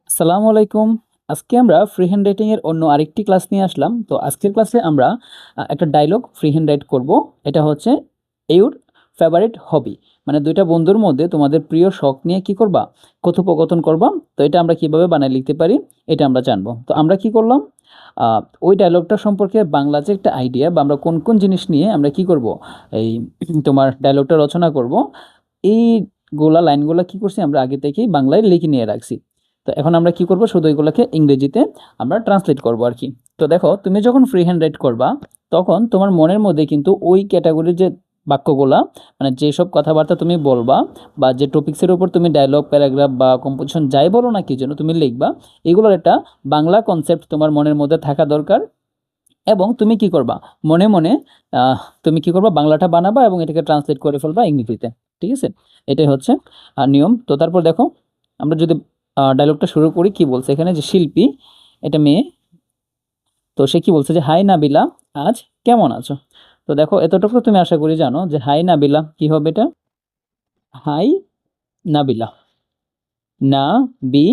আসসালামু আলাইকুম। আজকে আমরা ফ্রি হ্যান্ড রাইটিং এর অন্য আরেকটি ক্লাস নিয়ে আসলাম। তো আজকের ক্লাসে আমরা একটা ডায়লগ ফ্রি হ্যান্ড রাইট করব। এটা হচ্ছে ইউর ফেভারিট হবি। মানে ২ টা বন্ধুর মধ্যে তোমাদের প্রিয় শখ নিয়ে কি করবা? কথোপকথন করবা। তো এটা আমরা কিভাবে বানায় লিখতে পারি এটা আমরা জানবো। তো আমরা কি করলাম? আ ওই ডায়লগটা সম্পর্কে বাংলা যে একটা আইডিয়া বা আমরা কোন জিনিস নিয়ে আমরা কি করব? এই তোমার ডায়লগটা রচনা করব। এইগুলা লাইনগুলা কি করছি আমরা আগে থেকেই বাংলায় লিখে নিয়ে রাখছি। তো এখন আমরা কি করব? শুধু এগুলোকে ইংরেজিতে আমরা ট্রান্সলেট করব আর কি। তো দেখো, তুমি যখন ফ্রি হ্যান্ড রাইট করবা তখন তোমার মনের মধ্যে কিন্তু ওই ক্যাটাগরির যে বাক্যগুলা, মানে যেসব কথাবার্তা তুমি বলবা বা যে টপিক্সের উপর তুমি ডায়লগ, প্যারাগ্রাফ বা কম্পোজিশন যাই বলো না কি জন্য তুমি লিখবা, এগুলোর একটা বাংলা কনসেপ্ট তোমার মনের মধ্যে থাকা দরকার। এবং তুমি কি করবা? মনে মনে আহ, তুমি কি করবা? বাংলাটা বানাবা এবং এটাকে ট্রান্সলেট করে ফেলবা ইংরেজিতে। ঠিক আছে? এটাই হচ্ছে নিয়ম। তো তারপর দেখো, আমরা যদি ডায়লগটা শুরু করি, কি বলছে এখানে? যে শিল্পী, এটা মেয়ে। তো সে কি বলছে? যে হাই নাবিলা, আজ কেমন আছো? তো দেখো, এতটুকু তুমি আশা করি জানো যে হাই নাবিলা কি হবে? এটা হাই নাবিলা, না বি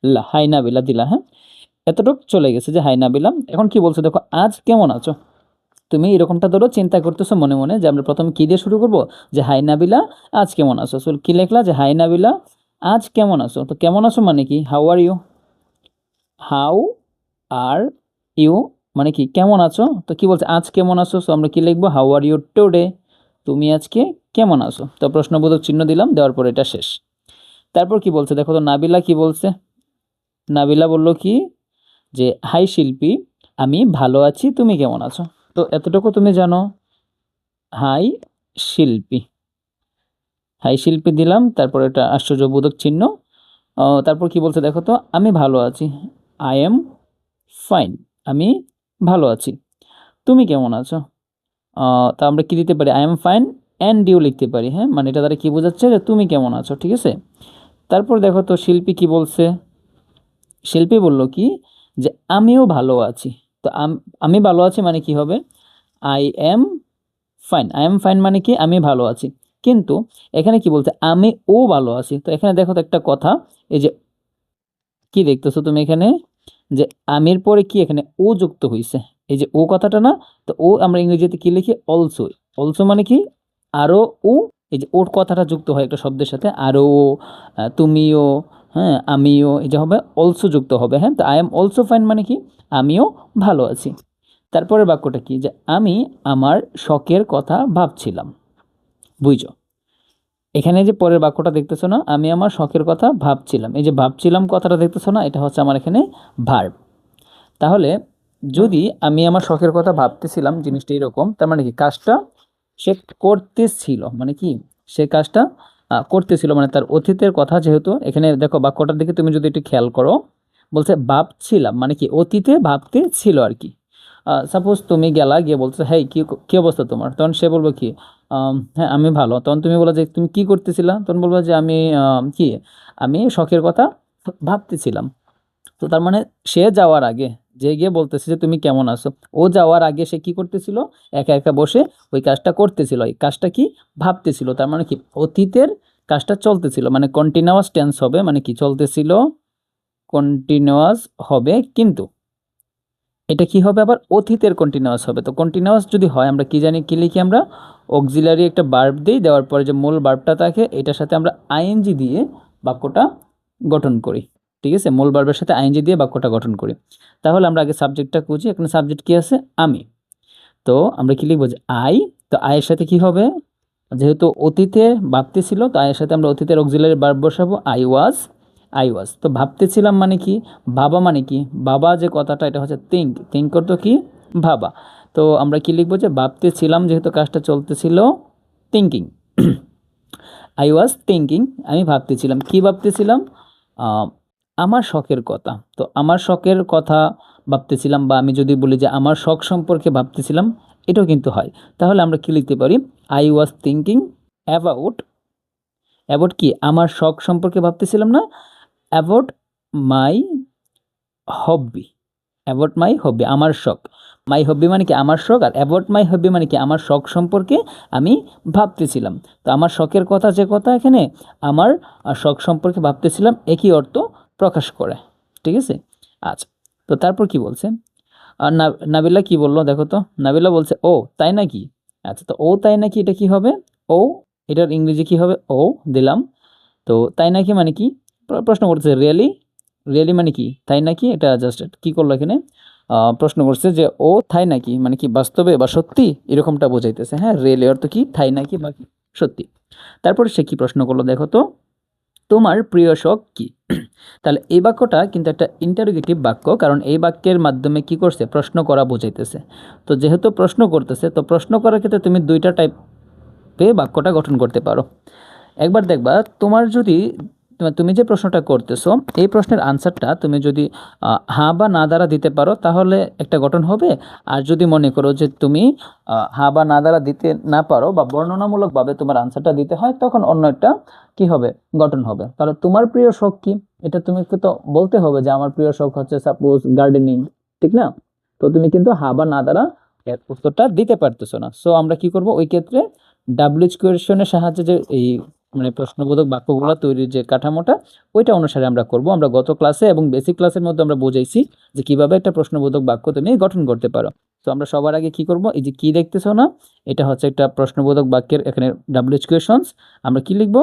লা, হাই নাবিলা দিলা, হ্যাঁ। এতটুকু চলে গেছে যে হাই নাবিলা। এখন কি বলছে দেখো, আজ কেমন আছো? তুমি এরকমটা ধরো চিন্তা করতেছো মনে মনে যে আমরা প্রথমে কি দিয়ে শুরু করব? যে হাই নাবিলা, আজ কেমন আছো। সো কি লিখলা? যে হাই নাবিলা, আজ কেমন আছো। তো কেমন আছো মানে কি? How are you. How are you মানে কি? কেমন আছো। তো কি বলছে? আজ কেমন আছো। সো আমরা কি লিখবো? How are you today. তুমি আজকে কেমন আছো। তো প্রশ্নবোধক চিহ্ন দিলাম, দেওয়ার পর এটা শেষ। তারপর কি বলছে দেখো তো, নাবিলা কি বলছে? নাবিলা বলল কি? যে হাই শিল্পী, আমি ভালো আছি, তুমি কেমন আছো। তো এতটুকু তুমি জানো। হাই শিল্পী, হাই শিল্পী দিলাম, তারপর এটা আশ্চর্যবোধক চিহ্ন। তারপর কি বলছে দেখো তো, আমি ভালো আছি, আই এম ফাইন, আমি ভালো আছি, তুমি কেমন আছো। তা আমরা কি দিতে পারি? I am fine and you লিখতে পারি, হ্যাঁ। মানে এটা দ্বারা কি বোঝাচ্ছে? যে তুমি কেমন আছো। ঠিক আছে? তারপর দেখো তো শিল্পী কি বলছে? শিল্পী বলল কি? যে আমিও ভালো আছি। তো আমি ভালো আছি মানে কি হবে? I am fine. I am fine মানে কি? আমি ভালো আছি। কিন্তু এখানে কি বলছে? আমি ও ভালো আছি। তো এখানে দেখো তো একটা কথা, এই যে কি দেখতেছো তুমি এখানে? যে আমির পরে কি এখানে ও যুক্ত হইছে। এই যে ও কথাটা না? তো ও আমরা ইংরেজিতে কি লিখি? অলসো। অলসো মানে কি? আরো ও। এই যে ওর কথাটা যুক্ত হয় একটা শব্দের সাথে, আরো ও, তুমিও, হ্যাঁ, আমিও, এই যে হবে অলসো যুক্ত হবে, হ্যাঁ। তো আই এম অলসো ফাইন মানে কি? আমিও ভালো আছি। তারপরের বাক্যটা কি? যে আমি আমার শখের কথা ভাবছিলাম। বুঝছো? এখানে যে পরের বাক্যটা দেখতেছো না? আমি আমার শখের কথা ভাবছিলাম। এই যে ভাবছিলাম কথাটা দেখতেছো না? এটা হচ্ছে আমার এখানে ভার্ব। তাহলে যদি আমি আমার শখের কথা ভাবতেছিলাম, জিনিসটা এরকম, তার মানে কি? কাজটা সে করতেছিল মানে কি? সে কাজটা করতেছিল, মানে তার অতীতের কথা। যেহেতু এখানে দেখো বাক্যটার দিকে তুমি যদি একটু খেয়াল করো, বলছে ভাবছিলাম মানে কি? অতীতে ভাবতে ছিল আর কি। সাপোজ তুমি গেলা, গিয়ে বলছো হেই কি কি অবস্থা তোমার, তখন সে বলবো কি? হ্যাঁ আমি ভালো। তখন তুমি বলো যে তুমি কি করতেছিলা, তখন বলবো যে আমি কি, আমি শখের কথা ভাবতেছিলাম। তো তার মানে সে যাওয়ার আগে, যে গিয়ে বলতেছে যে তুমি কেমন আছো, ও যাওয়ার আগে সে কি করতেছিল? একা একা বসে ওই কাজটা করতেছিল। এই কাজটা কি? ভাবতেছিল। তার মানে কি? অতীতের কাজটা চলতেছিল, মানে কন্টিনিউয়াস টেন্স হবে, মানে কি? চলতেছিল, কন্টিনিউয়াস হবে। কিন্তু এটা কি হবে? আবার অতীতের কন্টিনিউয়াস হবে। তো কন্টিনিউয়াস যদি হয় আমরা কি জানি, কি লিখি আমরা? অক্সিলারি একটা ভার্ব দিই, দেওয়ার পরে যে মূল ভার্বটা থাকে এটার সাথে আমরা আইএনজি দিয়ে বাক্যটা গঠন করি। ঠিক আছে? মূল ভার্বের সাথে আইএনজি দিয়ে বাক্যটা গঠন করি। তাহলে আমরা আগে সাবজেক্টটা খুঁজি। এখানে সাবজেক্ট কি আছে? আমি। তো আমরা কি লিখবো? যে আই। তো আয়ের সাথে কি হবে? যেহেতু অতীতে ভাবতেছিল, তো আয়ের সাথে আমরা অতীতের অক্সিলারি ভার্ব বসাবো, আই ওয়াজ। I was. তো ভাবতেছিলাম মানে কি? ভাবা মানে কি? ভাবা যে কথাটা, এটা হচ্ছে থিঙ্ক। থিঙ্ক করতো কি? ভাবা। তো আমরা কি লিখবো? যে ভাবতেছিলাম, যেহেতু কাজটা চলতেছিল, থিঙ্কিং। আই ওয়াজ থিঙ্কিং, আমি ভাবতেছিলাম। কি ভাবতেছিলাম? আহ, আমার শখের কথা। তো আমার শখের কথা ভাবতেছিলাম, বা আমি যদি বলি যে আমার শখ সম্পর্কে ভাবতেছিলাম, এটাও কিন্তু হয়। তাহলে আমরা কি লিখতে পারি? I was thinking about. About কি? আমার শখ সম্পর্কে ভাবতেছিলাম না, about my hobby. About my হবি, আমার শখ। মাই হবি মানে কি? আমার শখ। আর অ্যাবাউট মাই হবি মানে কি? আমার শখ সম্পর্কে আমি ভাবতেছিলাম। তো আমার শখের কথা যে কথা এখানে, আমার শখ সম্পর্কে ভাবতেছিলাম, একই অর্থ প্রকাশ করে, ঠিক আছে। আচ্ছা, তো তারপর কি বলছে, আর নাবিলা কি বললো দেখো তো, নাবিলা বলছে ও তাই নাকি। আচ্ছা, তো ও তাই নাকি এটা কি হবে, ও এটার ইংরেজি কি হবে, ও দিলাম। তো তাই নাকি মানে কি, প্রশ্ন করছে রিয়েলি, রিয়েলি মানে কি তাই নাকি, এটা জাস্ট কি করলো এখানে প্রশ্ন করছে যে ও তাই নাকি মানে কি বাস্তবে বা সত্যি, এরকমটা বোঝাইতেছে। হ্যাঁ, রিয়েলি অর্থ কি তাই নাকি বা কি সত্যি। তারপরে সে কি প্রশ্ন করলো দেখো তো, তোমার প্রিয় শখ কি। তাহলে এই বাক্যটা কিন্তু একটা ইন্টারোগেটিভ বাক্য, কারণ এই বাক্যের মাধ্যমে কি করছে, প্রশ্ন করা বোঝাইতেছে। তো যেহেতু প্রশ্ন করতেছে, তো প্রশ্ন করার ক্ষেত্রে তুমি দুইটা টাইপে বাক্যটা গঠন করতে পারো। একবার দেখবা তোমার যদি তুমি যে প্রশ্নটা করতেছো এই প্রশ্নের আনসারটা তুমি যদি হ্যাঁ বা না দ্বারা দিতে পারো তাহলে একটা গঠন হবে। আর যদি মনে করো যে তুমি হ্যাঁ বা না দ্বারা দিতে না পারো বা বর্ণনামূলকভাবে তোমার আনসারটা দিতে হয়, তখন অন্য একটা কি হবে, গঠন হবে। তাহলে তোমার প্রিয় শখ কি, এটা তুমি তো বলতে হবে যে আমার প্রিয় শখ হচ্ছে সাপোজ গার্ডেনিং, ঠিক না। তো তুমি কিন্তু হ্যাঁ বা না দ্বারা এর উত্তরটা দিতে পারতেছো না। সো আমরা কি করব ওই ক্ষেত্রে, ডাব্লিউএইচ কোয়েশনের সাহায্যে যে এই মানে প্রশ্নবোধক বাক্যগুলো তৈরির যে কাঠামোটা, ওইটা অনুসারে আমরা করব। আমরা গত ক্লাসে এবং বেসিক ক্লাসের মধ্যে আমরা বুঝাইছি যে কিভাবে একটা প্রশ্নবোধক বাক্য তুমি গঠন করতে পারো। তো আমরা সবার আগে কি করব, এই যে কি দেখতেছো না, এটা হচ্ছে একটা প্রশ্নবোধক বাক্যের এখানে ডাব্লিউএইচ কোয়েশনস। আমরা কি লিখব,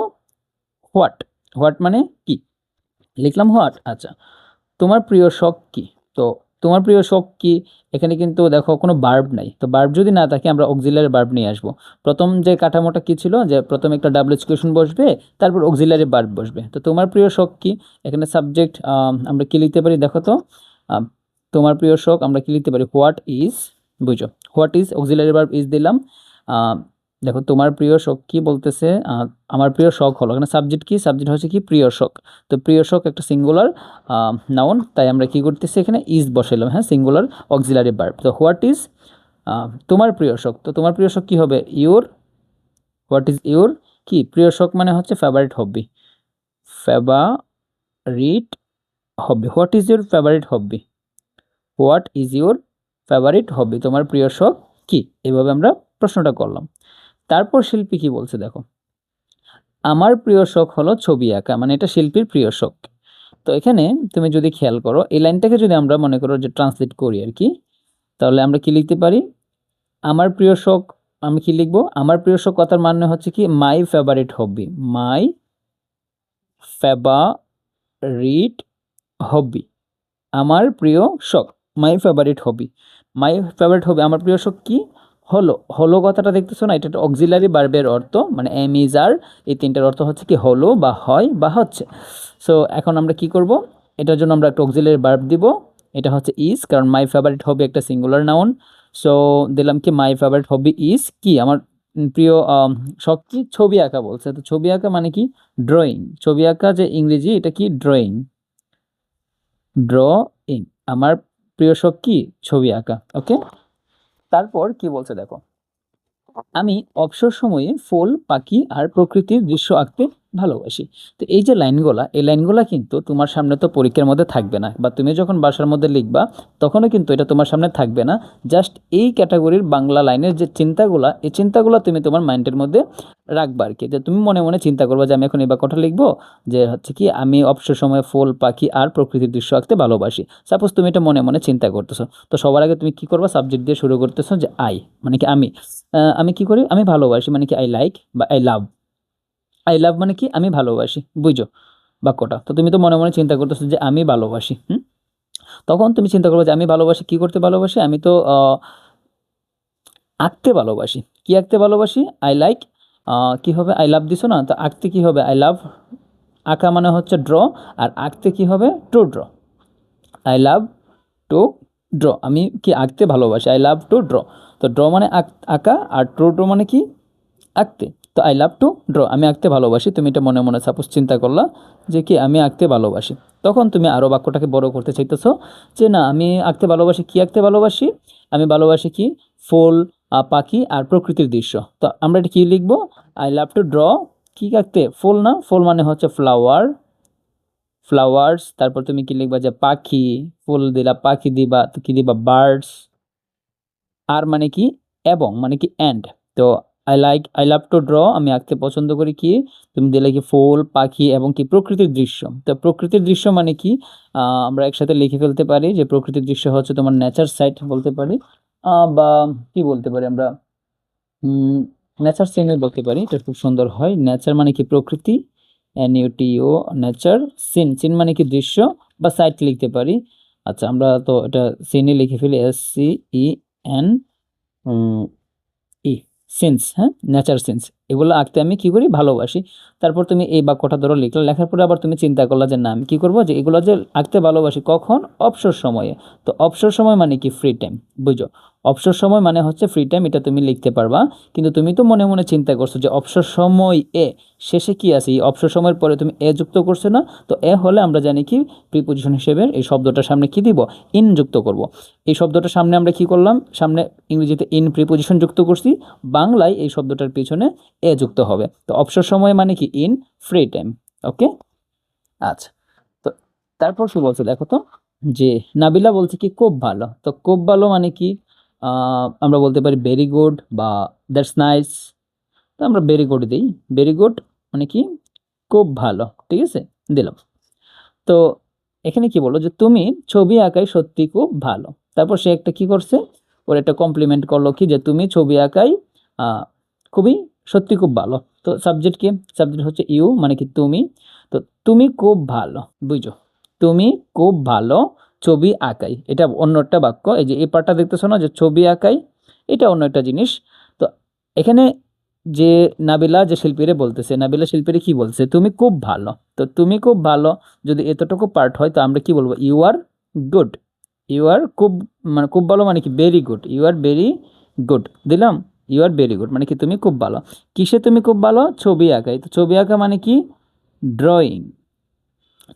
হোয়াট, হোয়াট মানে কি, লিখলাম হোয়াট। আচ্ছা, তোমার প্রিয় শখ কি। তো তোমার প্রিয় শখ কি, এখানে কিন্তু দেখো কোনো বার্ব নাই। তো বার্ব যদি না থাকে আমরা অক্সিলারি বার্ব নিয়ে আসবো। প্রথম যে কাঠামোটা কি ছিল, যে প্রথমে একটা ডাব্লিউএইচ কোয়েশন বসবে, তারপর অক্সিলারি বার্ব বসবে। তো তোমার প্রিয় শখ কি, এখানে সাবজেক্ট আমরা কি লিখতে পারি দেখো তো, আহ, তোমার প্রিয় শখ আমরা কি লিখতে পারি, হোয়াট ইজ, বুঝো what is auxiliary verb is দিলাম। আহ, দেখো তোমার প্রিয় শখ কি বলতেছে, আমার প্রিয় শখ হলো, এখানে সাবজেক্ট কি, সাবজেক্ট হচ্ছে কি প্রিয় শখ। তো প্রিয় শখ একটা সিঙ্গুলার নাউন, তাই আমরা কি করতেছি এখানে ইজ বসাইলাম, হ্যাঁ সিঙ্গুলার অক্সিলারি ভার্ব। তো হোয়াট ইজ তোমার প্রিয় শখ, তো তোমার প্রিয় শখ কি হবে, ইউর, হোয়াট ইজ ইউর কি প্রিয় শখ মানে হচ্ছে favourite hobby, favourite hobby, what is your favourite hobby, what is your favourite hobby, তোমার প্রিয় শখ কি। এভাবে আমরা প্রশ্নটা করলাম। তারপর শিল্পী কি বলছে দেখো, আমার প্রিয় শখ হলো ছবি আঁকা, মানে এটা শিল্পীর প্রিয় শখ। তো এখানে তুমি যদি খেয়াল করো এই লাইনটাকে যদি আমরা মনে করো যে ট্রান্সলেট করি আর কি, তাহলে আমরা কি লিখতে পারি, আমার প্রিয় শখ, আমি কি লিখবো, আমার প্রিয় শখ কথার মানে হচ্ছে কি my favourite hobby, my favourite hobby, আমার প্রিয় শখ, my favourite hobby, my favourite hobby আমার প্রিয় শখ কি হলো, হলো কথাটা দেখতেছো না, এটা একটা অক্সিলারি ভার্বের অর্থ, মানে এম ইজ আর, এই তিনটার অর্থ হচ্ছে কি হলো বা হয় বা হচ্ছে। সো এখন আমরা কি করব, এটার জন্য আমরা একটা অক্সিলারি ভার্ব দিব, এটা হচ্ছে ইজ, কারণ মাই ফেভারিট হবি একটা সিঙ্গুলার নাউন। সো দিলাম কি মাই ফেভারিট হবি ইজ কি, আমার প্রিয় শখ কি, ছবি আঁকা বলছে। তো ছবি আঁকা মানে কি, ড্রয়িং, ছবি আঁকা যে ইংরেজি এটা কি ড্রয়িং, ড্রয়িং, আমার প্রিয় শখ কি ছবি আঁকা। ওকে, তারপর কি বলছে দেখো, আমি অবসর সময়ে ফুল পাখি আর প্রকৃতির দৃশ্য আঁকতে ভালোবাসি। তো এই যে লাইনগুলা, এই লাইনগুলা কিন্তু তোমার সামনে তো পরীক্ষার মধ্যে থাকবে না, বা তুমি যখন বাসার মধ্যে লিখবা তখনও কিন্তু এটা তোমার সামনে থাকবে না। জাস্ট এই ক্যাটাগরির বাংলা লাইনের যে চিন্তাগুলা, এই চিন্তাগুলা তুমি তোমার মাইন্ডের মধ্যে রাখবা আর কি, যে তুমি মনে মনে চিন্তা করবা যে আমি এখন এই বাক্যটা লিখবো, যে হচ্ছে কি আমি অবসর সময়ে ফুল পাখি আর প্রকৃতির দৃশ্য আঁকতে ভালোবাসি। সাপোজ তুমি এটা মনে মনে চিন্তা করতেছো, তো সবার আগে তুমি কি করবা, সাবজেক্ট দিয়ে শুরু করতেছো যে আই, মানে কি আমি, আমি কি করি, আমি ভালোবাসি মানে কি আই লাইক, বা আই লাভ, আই লাভ মানে কি আমি ভালোবাসি, বুঝো বাক্যটা। তো তুমি তো মনে মনে চিন্তা করতেছো যে আমি ভালোবাসি, তখন তুমি চিন্তা করবে যে আমি ভালোবাসি, কি করতে ভালোবাসি, আমি তো আঁকতে ভালোবাসি, কি আঁকতে ভালোবাসি, আই লাইক, কি হবে আই লাভ দিছো না, তো আঁকতে কি হবে আই লাভ, আঁকা মানে হচ্ছে ড্র, আর আঁকতে কি হবে two draw, I love to draw, আমি কি আঁকতে ভালোবাসি, আই লাভ টু ড্র। তো ড্র মানে আঁকা, আর টু ড্র মানে কি আঁকতে। তো আই লাভ টু ড্র, আমি আঁকতে ভালোবাসি, তুমি এটা মনে মনে সাপোজ চিন্তা করলা যে কি আমি আঁকতে ভালোবাসি। তখন তুমি আরও বাক্যটাকে বড় করতে চাইতেছো যে না আমি আঁকতে ভালোবাসি, কি আঁকতে ভালোবাসি, আমি ভালোবাসি কি ফুল পাখি আর প্রকৃতির দৃশ্য। তো আমরা এটা কী লিখবো, আই লাভ টু ড্র কি আঁকতে, ফুল না, ফুল মানে হচ্ছে ফ্লাওয়ার, ফ্লাওয়ার্স। তারপর তুমি কি লিখবা যে পাখি, ফুল দিলা, পাখি দিবা, তো কি দিবা বার্ডস, আর মানে কি এবং, মানে কি অ্যান্ড। তো আই লাভ টু ড্র, আমি আঁকতে পছন্দ করি কি, তুমি দিলে কি ফুল, পাখি এবং কি প্রকৃতির দৃশ্য। তো প্রকৃতির দৃশ্য মানে কি, আমরা একসাথে লিখে ফেলতে পারি যে প্রকৃতির দৃশ্য হচ্ছে তোমার নেচার সাইট বলতে পারি, বা কি বলতে পারি আমরা, নেচার সিনারি বলতে পারি, এটা খুব সুন্দর হয়। নেচার মানে কি প্রকৃতি, NUTO, নেচার। সিন, সিন মানে কি দৃশ্য বা সাইট লিখতে পারি। আচ্ছা, আমরা তো এটা সিনই লিখে ফেলি, SCEN, ই, সিন্স, হ্যাঁ, নেচার সিন্স। এগুলো আঁকতে আমি কি করি, ভালোবাসি। তারপর তুমি এই বাক্যটা ধরো লিখলে, লেখার পরে আবার তুমি চিন্তা করলা যে না আমি কি করবো, যে এগুলো যে আঁকতে ভালোবাসি কখন, অবসর সময়ে। তো অবসর সময় মানে কি, ফ্রি টাইম, বুঝো। অবসর সময় মানে হচ্ছে ফ্রি টাইম, এটা তুমি লিখতে পারবা। কিন্তু তুমি তো মনে মনে চিন্তা করছো যে অবসর সময় এ, শেষে কি আছে, এই অবসর সময়ের পরে তুমি এ যুক্ত করছো না। তো এ হলে আমরা জানি কি, প্রিপোজিশন হিসেবে এই শব্দটার সামনে কি দিব, ইন যুক্ত করব। এই শব্দটার সামনে আমরা কি করলাম, সামনে ইংরেজিতে ইন প্রিপোজিশন যুক্ত করছি, বাংলায় এই শব্দটার পিছনে এ যুক্ত হবে। তো অবসর সময় মানে কি, ইন ফ্রি টাইম। ওকে, আচ্ছা। তো তারপর কি বলছে দেখো তো, যে নাবিলা বলছে কি খুব ভালো। তো খুব ভালো মানে কি, আমরা বলতে পারি ভেরি গুড বা দ্যাটস নাইস। তো আমরা ভেরি গুড দিই, ভেরি গুড মানে কি, খুব ভালো, ঠিক আছে, দিলাম। তো এখানে কি বললো, যে তুমি ছবি আঁকায় সত্যি খুব ভালো। তারপর সে একটা কি করছে, ওর একটা কমপ্লিমেন্ট করলো কি, যে তুমি ছবি আঁকায় খুবই, সত্যি খুব ভালো। তো সাবজেক্ট কি, সাবজেক্ট হচ্ছে ইউ, মানে কি তুমি। তো তুমি খুব ভালো, বুঝো, তুমি খুব ভালো ছবি আঁকাই, এটা অন্য একটা বাক্য। এই যে এই পার্টটা দেখতেছো না, যে ছবি আঁকাই, এটা অন্য একটা জিনিস। তো এখানে যে নাবিলা, যে শিল্পীরে বলতেছে, নাবিলা শিল্পীরে কি বলছে, তুমি খুব ভালো। তো তুমি খুব ভালো যদি এতটুকু পার্ট হয়, তো আমরা কি বলবো, you are good. You are খুব, মানে খুব ভালো মানে কি, very good, you are very good দিলাম। ইউ আর ভেরি গুড মানে কি, তুমি খুব ভালো। কিসে তুমি খুব ভালো, ছবি আঁকাই। তো ছবি আঁকা মানে কি, ড্রয়িং।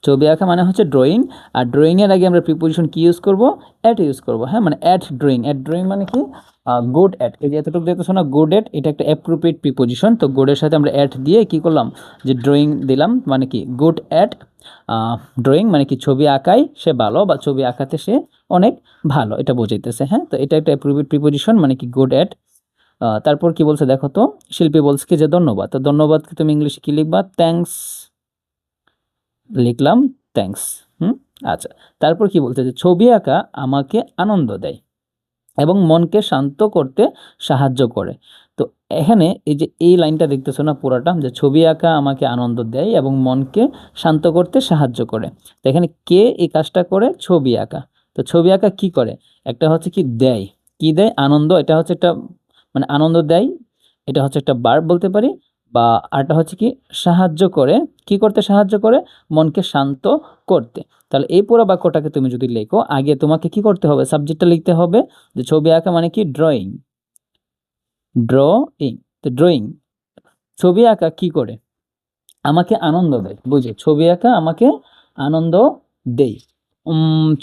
ছবি আঁকা মানে হচ্ছে ড্রয়িং। আর ড্রয়িংয়ের আগে আমরা প্রিপোজিশন কি ইউজ করব, অ্যাট ইউজ করব, হ্যাঁ, মানে অ্যাট ড্রয়িং। অ্যাট ড্রয়িং মানে কি, গুড অ্যাট। এই যে এতটুকু দেখতেছো না, গুড অ্যাট, এটা একটা অ্যাপ্রোপ্রিয়েট প্রিপোজিশন। তো গুডের সাথে আমরা অ্যাট দিয়ে কি করলাম, যে ড্রয়িং দিলাম, মানে কি গুড অ্যাট ড্রয়িং, মানে কি ছবি আঁকাই সে ভালো, বা ছবি আঁকাতে সে অনেক ভালো, এটা বোঝাইতেছে। হ্যাঁ, তো এটা একটা অ্যাপ্রোপ্রিয়েট প্রিপোজিশন, মানে কি গুড অ্যাট। তারপর কি বলছে দেখো তো, শিল্পী বলছে কি, যে ধন্যবাদ। তো ধন্যবাদকে তুমি ইংলিশে কি লিখবা, থ্যাঙ্কস, লিখলাম থ্যাঙ্কস। আচ্ছা। তারপর কি বলছে, যে ছবি আঁকা আমাকে আনন্দ দেয় এবং মনকে শান্ত করতে সাহায্য করে। তো এখানে এই যে এই লাইনটা দেখতেছো না পুরাটা, যে ছবি আঁকা আমাকে আনন্দ দেয় এবং মনকে শান্ত করতে সাহায্য করে। তো এখানে কে এই কাজটা করে, ছবি আঁকা। তো ছবি আঁকা কি করে, একটা হচ্ছে কি দেয়, কি দেয়, আনন্দ, এটা হচ্ছে একটা, মানে আনন্দ দেয়, এটা হচ্ছে একটা ভার্ব বলতে পারি। বা আরটা হচ্ছে কি, সাহায্য করে, কি করতে সাহায্য করে, মনকে শান্ত করতে। তাহলে এই পুরো বাক্যটাকে তুমি যদি লেখো, আগে তোমাকে কি করতে হবে, সাবজেক্টটা লিখতে হবে, যে ছবি আঁকা মানে কি, ড্রয়িং, ড্রয়িং। তো ড্রয়িং, ছবি আঁকা কি করে, আমাকে আনন্দ দেয়, বুঝে, ছবি আঁকা আমাকে আনন্দ দেয়।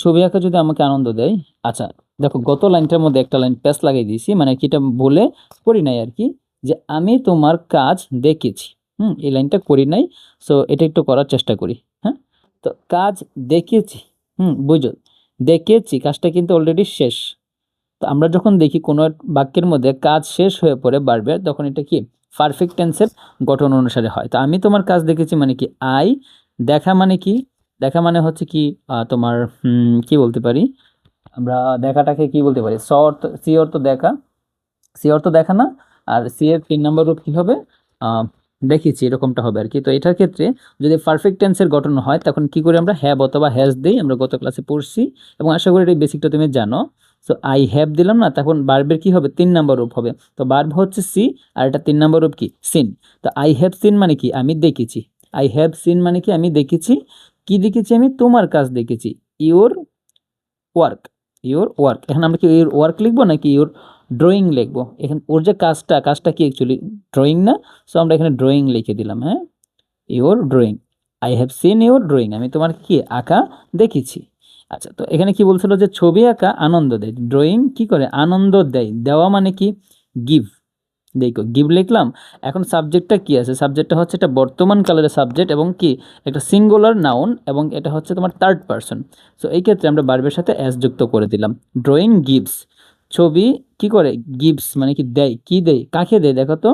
ছবি আঁকা যদি আমাকে আনন্দ দেয়। আচ্ছা, দেখো গত লাইনটার মধ্যে একটা লাইন প্যাচ লাগিয়ে দিয়েছি, মানে কি, এটা বলে করি নাই আর কি, যে আমি তোমার কাজ দেখেছি। এই লাইনটা করি নাই, সো এটা একটু করার চেষ্টা করি। হ্যাঁ, তো কাজ দেখেছি, বুঝো, দেখেছি কাজটা কিন্তু অলরেডি শেষ। তো আমরা যখন দেখি কোনো বাক্যের মধ্যে কাজ শেষ হয়ে পড়ে বারবার, তখন এটা কি, পারফেক্ট টেন্সের গঠন অনুসারে হয়। তো আমি তোমার কাজ দেখেছি মানে কি, আই, দেখা মানে কি, দেখা মানে হচ্ছে কি, তোমার কি বলতে পারি, আমরা দেখাটাকে কি বলতে পারি, সি অর্থ দেখা, সি অর্থ দেখা না, আর সি এর 3 নম্বর রূপ কি হবে, দেখেছি, এরকমটা হবে আর কি। তো এটার ক্ষেত্রে যদি পারফেক্ট টেন্সের গঠন হয়, তখন কি করে আমরা হ্যাভ অথবা হ্যাজ দেই, আমরা গত ক্লাসে পড়ছি এবং আশা করি এই বেসিকটা তুমি জানো। সো আই হ্যাভ দিলাম না, তখন বার্বের কি হবে, 3 নম্বর রূপ হবে। তো বার্ব হচ্ছে সি, আর এটা 3 নম্বর রূপ কি, সিন। তো আই হ্যাভ সিন মানে কি, আমি দেখেছি। আই হ্যাভ সিন মানে কি, আমি দেখেছি। কি দেখেছি আমি, তোমার কাজ দেখেছি, ইওর ওয়ার্ক, ইওর ওয়ার্ক। এখানে আমরা কি ইওর ওয়ার্ক লিখবো নাকি ইওর ড্রয়িং লিখবো, এখানে ওর যে কাজটা, কাজটা কি অ্যাকচুয়ালি ড্রয়িং না। সো আমরা এখানে ড্রয়িং লিখে দিলাম। হ্যাঁ, your drawing, I have seen your drawing, আমি তোমার কি আঁকা দেখেছি। আচ্ছা, তো এখানে কি বলছিল, যে ছবি আঁকা আনন্দ দেয়, ড্রয়িং কি করে, আনন্দ দেয়, দেওয়া মানে কি, গিভ। দেখো গিভ লিখলাম। এখন সাবজেক্টটা কি আছে, সাবজেক্টটা হচ্ছে এটা বর্তমান কালের সাবজেক্ট এবং কি একটা সিঙ্গুলার নাউন, এবং এটা হচ্ছে তোমার থার্ড পারসন। সো এই ক্ষেত্রে আমরা ভার্বের সাথে অ্যাস যুক্ত করে দিলাম, ড্রয়িং গিভস। ছবি কি করে, গিভস মানে কি দেয়, কি দেয়, কাকে দেয় দেখো তো,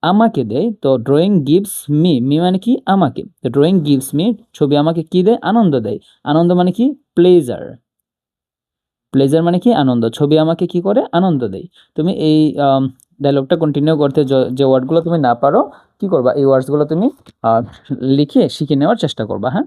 আমাকে দেয়। তো ড্রয়িং গিভস মি, মি মানে কি আমাকে, তো ড্রয়িং গিভস মি, ছবি আমাকে কি দেয়, আনন্দ দেয়। আনন্দ মানে কি প্লেজার, প্লেজার মানে কি আনন্দ, ছবি আমাকে কি করে আনন্দ দেয়। তুমি এই ডায়লগটা কন্টিনিউ করতে যে ওয়ার্ডগুলো তুমি না পারো কি করবা, এই ওয়ার্ডসগুলো তুমি লিখে শিখে নেওয়ার চেষ্টা করবা। হ্যাঁ,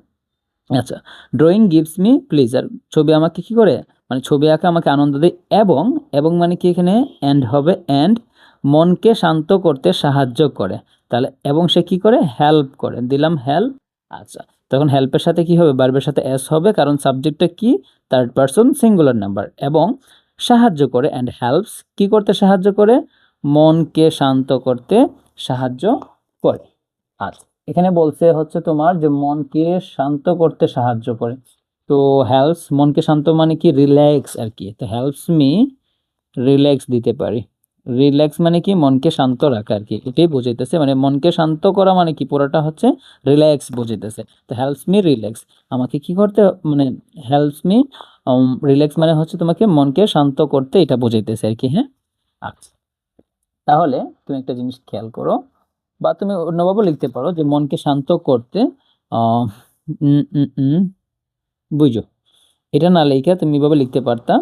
আচ্ছা, ড্রয়িং গিভস মি প্লেজার, ছবি আমাকে কি করে, মানে ছবি আঁকা আমাকে আনন্দ দেয়, এবং এবং মানে কি এখানে অ্যান্ড হবে, অ্যান্ড মনকে শান্ত করতে সাহায্য করে। তাহলে এবং সে কি করে, হেল্প করে, দিলাম হেল্প। আচ্ছা, তখন হেল্পের সাথে কি হবে, ভার্বের সাথে এস হবে, কারণ সাবজেক্টটা কি, থার্ড পারসন সিঙ্গুলার নাম্বার। এবং সাহায্য করে, অ্যান্ড হেল্পস কি করতে সাহায্য করে, মনকে শান্ত করতে সাহায্য করে। আচ্ছা, এখানে বলছে হচ্ছে তোমার যে মনকে শান্ত করতে সাহায্য করে। তো হেল্পস, মনকে শান্ত মানে কি রিল্যাক্স আর কি, তো হেল্পস মি রিল্যাক্স দিতে পারি। রিল্যাক্স মানে কি মনকে শান্ত রাখা আর কি, এটাই বোঝাইতেছে, মানে মনকে শান্ত করা মানে কি পুরোটা হচ্ছে রিল্যাক্স বোঝাইতেছে। তো হেল্পস মি রিল্যাক্স, আমাকে কি করতে, মানে হেল্পস মি রিল্যাক্স মানে হচ্ছে তোমাকে মনকে শান্ত করতে, এটা বোঝাইতেছে আর কি। হ্যাঁ, আচ্ছা, তাহলে তুমি একটা জিনিস খেয়াল করো, বা তুমি অন্যভাবে লিখতে পারো যে মনকে শান্ত করতে আহ, উম, উম, উম, বুঝো, এটা না লিখে তুমি এভাবে লিখতে পারতা,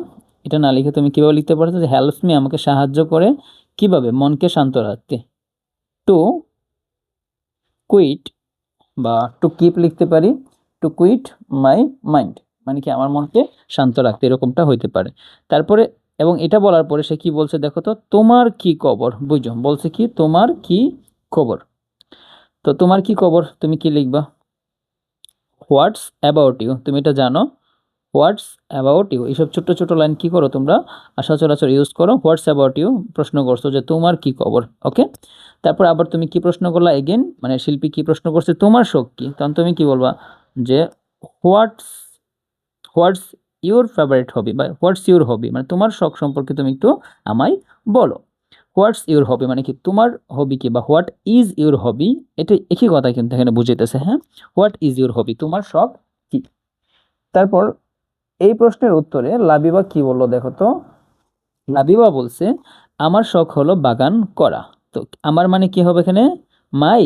এটা না লিখে তুমি কিভাবে লিখতে পারতো যে হেল্পস মি আমাকে সাহায্য করে কিভাবে, মনকে শান্ত রাখতে, টু কুইট, বা টু কিপ লিখতে পারি, টু কুইট মাই মাইন্ড, মানে কি আমার মনকে শান্ত রাখতে, এরকমটা হইতে পারে। তারপরে এবং এটা বলার পরে সে কি বলছে দেখো তো, তোমার কি খবর, বুঝো, বলছে কি তোমার কি খবর। তো তোমার কি খবর তুমি কি লিখবা, হোয়াটস অ্যাবাউট ইউ, তুমি এটা জানো, হোয়াটস অ্যাবাউট ইউ, এইসব ছোট্ট ছোট লাইন কি করো তোমরা সচরাচর ইউজ করো। হোয়াটস অ্যাবাউট ইউ প্রশ্ন করছো যে তোমার কি খবর, ওকে। তারপর আবার তুমি কি প্রশ্ন করলা এগেন, মানে শিল্পী কি প্রশ্ন করছে, তোমার শখ কি, তখন তুমি কি বলবা যে হোয়াটস হোয়াটস ইউর ফেভারিট হবি, বা হোয়াটস ইউর হবি, মানে তোমার শখ সম্পর্কে তুমি একটু আমায় বলো। হোয়াটস ইউর হবি মানে কি তোমার হবি কি, বা হোয়াট ইজ ইউর হবি, এটা একই কথা কিন্তু এখানে বুঝাইতেছে। হ্যাঁ, হোয়াট ইজ ইউর হবি, তোমার শখ কি। তারপর এই প্রশ্নের উত্তরে লাবিবা কি বললো দেখো তো, লাবিবা বলছে আমার শখ হলো বাগান করা। তো আমার মানে কি হবে এখানে, মাই,